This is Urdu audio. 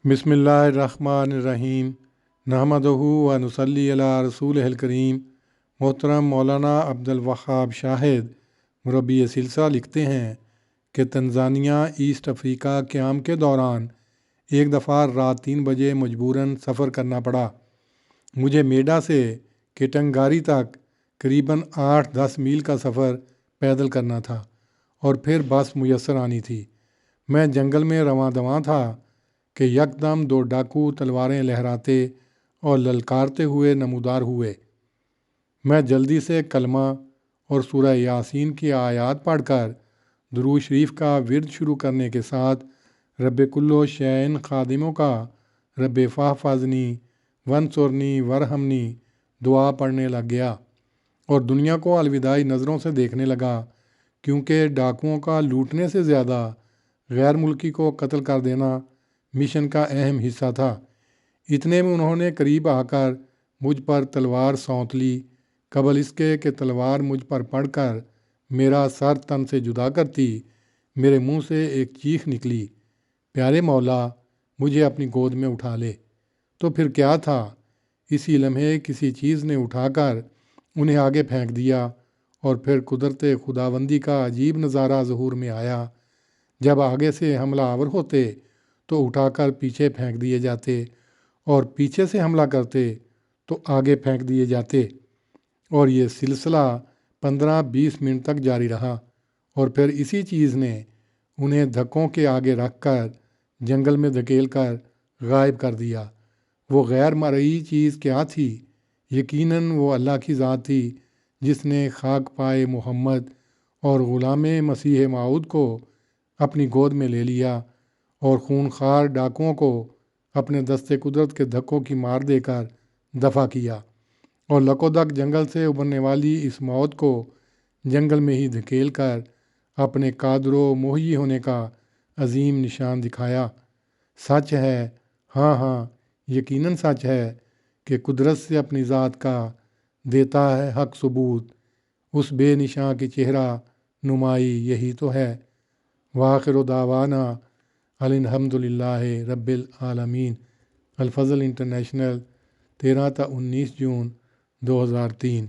بسم اللہ الرحمن الرحیم نحمدہ و نصلی علی رسولہ الکریم۔ محترم مولانا عبد الوہاب شاہد مربی سلسلہ لکھتے ہیں کہ تنزانیہ ایسٹ افریقہ قیام کے دوران ایک دفعہ رات 3 بجے مجبوراً سفر کرنا پڑا۔ مجھے میڈا سے کیٹنگاری تک قریباً 8-10 میل کا سفر پیدل کرنا تھا اور پھر بس میسر آنی تھی۔ میں جنگل میں رواں دواں تھا کہ یکدم 2 ڈاکو تلواریں لہراتے اور للکارتے ہوئے نمودار ہوئے۔ میں جلدی سے کلمہ اور سورہ یاسین کی آیات پڑھ کر درود شریف کا ورد شروع کرنے کے ساتھ رب کلو شیئن خادموں کا رب فاحفظنی ونصرنی ورحمنی دعا پڑھنے لگ گیا اور دنیا کو الوداعی نظروں سے دیکھنے لگا، کیونکہ ڈاکوؤں کا لوٹنے سے زیادہ غیر ملکی کو قتل کر دینا مشن کا اہم حصہ تھا۔ اتنے میں انہوں نے قریب آ کر مجھ پر تلوار سونت لی، قبل اس کے کہ تلوار مجھ پر پڑ کر میرا سر تن سے جدا کرتی میرے منہ سے ایک چیخ نکلی، پیارے مولا مجھے اپنی گود میں اٹھا لے۔ تو پھر کیا تھا، اسی لمحے کسی چیز نے اٹھا کر انہیں آگے پھینک دیا اور پھر قدرت خداوندی کا عجیب نظارہ ظہور میں آیا۔ جب آگے سے حملہ آور ہوتے تو اٹھا کر پیچھے پھینک دیے جاتے اور پیچھے سے حملہ کرتے تو آگے پھینک دیے جاتے، اور یہ سلسلہ 15-20 منٹ تک جاری رہا، اور پھر اسی چیز نے انہیں دھکوں کے آگے رکھ کر جنگل میں دھکیل کر غائب کر دیا۔ وہ غیر مرئی چیز کیا تھی؟ یقیناً وہ اللہ کی ذات تھی جس نے خاک پائے محمد اور غلام مسیح موعود کو اپنی گود میں لے لیا اور خونخوار ڈاکوؤں کو اپنے دستے قدرت کے دھکوں کی مار دے کر دفع کیا، اور لکودک جنگل سے ابھرنے والی اس موت کو جنگل میں ہی دھکیل کر اپنے قادر و محیی ہونے کا عظیم نشان دکھایا۔ سچ ہے، ہاں ہاں یقیناً سچ ہے کہ قدرت سے اپنی ذات کا دیتا ہے حق ثبوت، اس بے نشاں کی چہرہ نمائی یہی تو ہے۔ وآخر دعوانا الحمد للہ رب العالمین۔ الفضل انٹرنیشنل، 13 تا 19 جون 2003۔